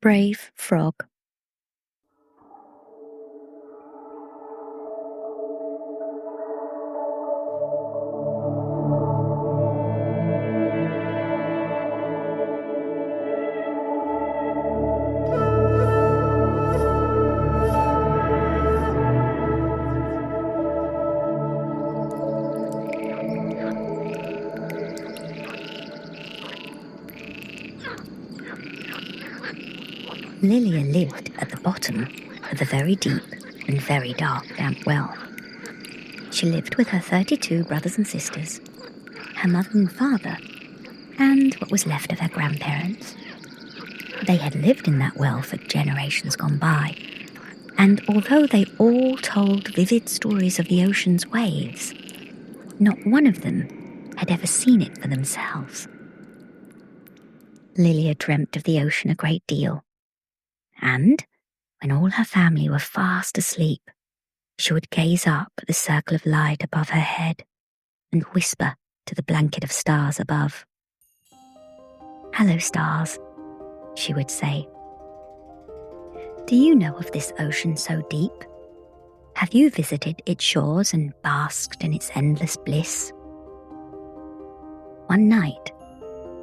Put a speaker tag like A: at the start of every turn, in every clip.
A: Brave Frog. Lydia lived at the bottom of a very deep and very dark damp well. She lived with her 32 brothers and sisters, her mother and father, and what was left of her grandparents. They had lived in that well for generations gone by, and although they all told vivid stories of the ocean's waves, not one of them had ever seen it for themselves. Lydia dreamt of the ocean a great deal, and when all her family were fast asleep, she would gaze up at the circle of light above her head and whisper to the blanket of stars above. "Hello, stars," she would say. "Do you know of this ocean so deep? Have you visited its shores and basked in its endless bliss?" One night,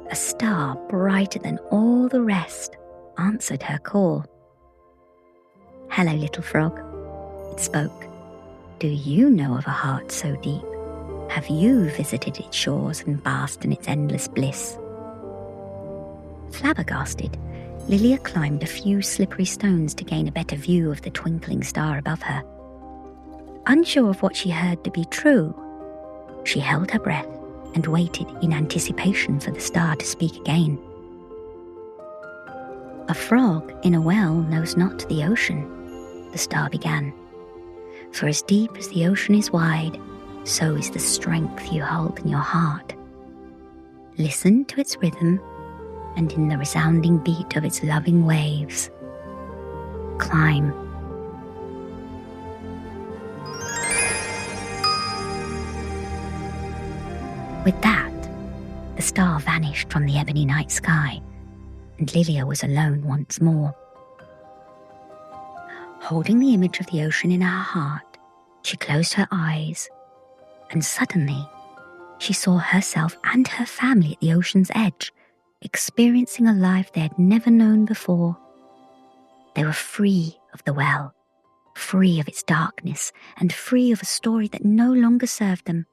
A: a star brighter than all the rest answered her call. "Hello, little frog," it spoke. "Do you know of a heart so deep? Have you visited its shores and basked in its endless bliss?" Flabbergasted, Lydia climbed a few slippery stones to gain a better view of the twinkling star above her. Unsure of what she heard to be true, she held her breath and waited in anticipation for the star to speak again. "A frog in a well knows not the ocean," the star began. "For as deep as the ocean is wide, so is the strength you hold in your heart. Listen to its rhythm, and in the resounding beat of its loving waves, climb." With that, the star vanished from the ebony night sky, and Lydia was alone once more. Holding the image of the ocean in her heart, she closed her eyes, and suddenly she saw herself and her family at the ocean's edge, experiencing a life they had never known before. They were free of the well, free of its darkness, and free of a story that no longer served them.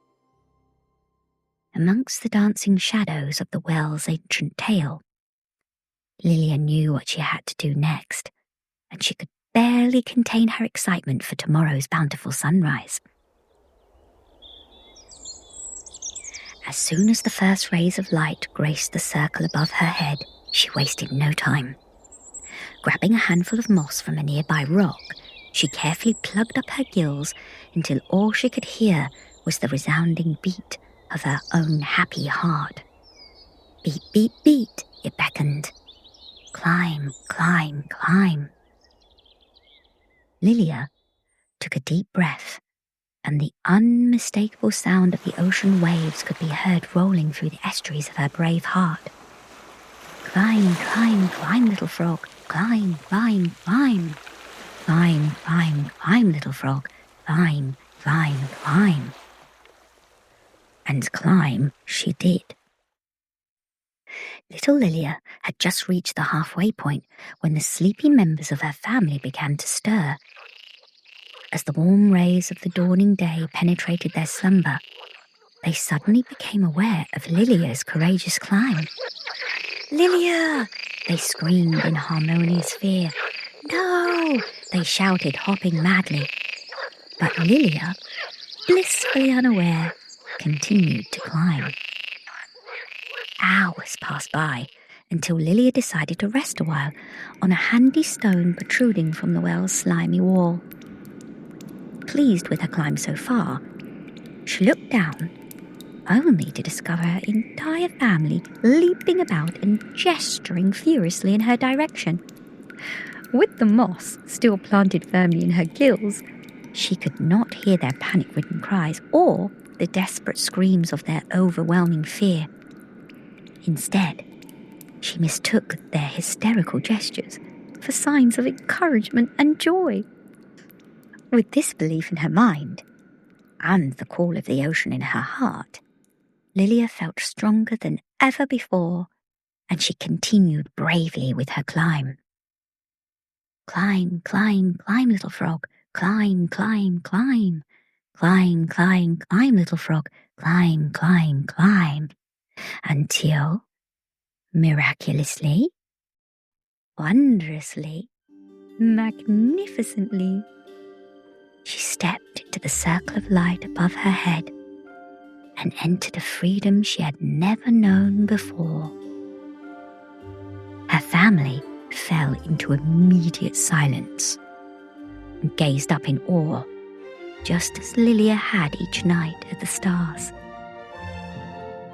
A: Amongst the dancing shadows of the well's ancient tale, Lydia knew what she had to do next, and she could barely contain her excitement for tomorrow's bountiful sunrise. As soon as the first rays of light graced the circle above her head, she wasted no time. Grabbing a handful of moss from a nearby rock, she carefully plugged up her gills until all she could hear was the resounding beat of her own happy heart. Beat, beat, beat, it beckoned. Climb, climb, climb. Lydia took a deep breath, and the unmistakable sound of the ocean waves could be heard rolling through the estuaries of her brave heart. Climb, climb, climb, little frog. Climb, climb, climb. Climb, climb, climb, little frog. Climb, climb, climb. And climb she did. Little Lydia had just reached the halfway point when the sleepy members of her family began to stir. As the warm rays of the dawning day penetrated their slumber, they suddenly became aware of Lydia's courageous climb. "Lydia!" they screamed in harmonious fear. "No!" they shouted, hopping madly. But Lydia, blissfully unaware, continued to climb. Hours passed by until Lydia decided to rest a while on a handy stone protruding from the well's slimy wall. Pleased with her climb so far, she looked down, only to discover her entire family leaping about and gesturing furiously in her direction. With the moss still planted firmly in her gills, she could not hear their panic-ridden cries or the desperate screams of their overwhelming fear. Instead, she mistook their hysterical gestures for signs of encouragement and joy. With this belief in her mind, and the call of the ocean in her heart, Lydia felt stronger than ever before, and she continued bravely with her climb. Climb, climb, climb, little frog. Climb, climb, climb. Climb, climb, climb, little frog. Climb, climb, climb. Until, miraculously, wondrously, magnificently, she stepped into the circle of light above her head and entered a freedom she had never known before. Her family fell into immediate silence and gazed up in awe, just as Lydia had each night at the stars.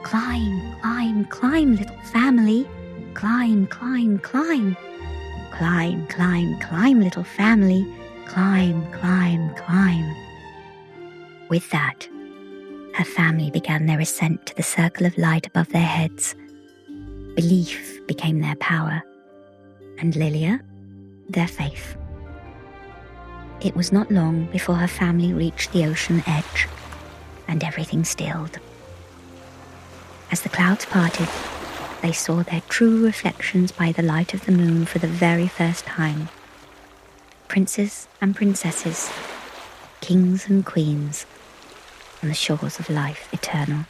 A: Climb, climb, climb, little family. Climb, climb, climb. Climb, climb, climb, little family. Climb, climb, climb. With that, her family began their ascent to the circle of light above their heads. Belief became their power, and Lydia, their faith. It was not long before her family reached the ocean edge, and everything stilled. As the clouds parted, they saw their true reflections by the light of the moon for the very first time. Princes and princesses, kings and queens, on the shores of life eternal.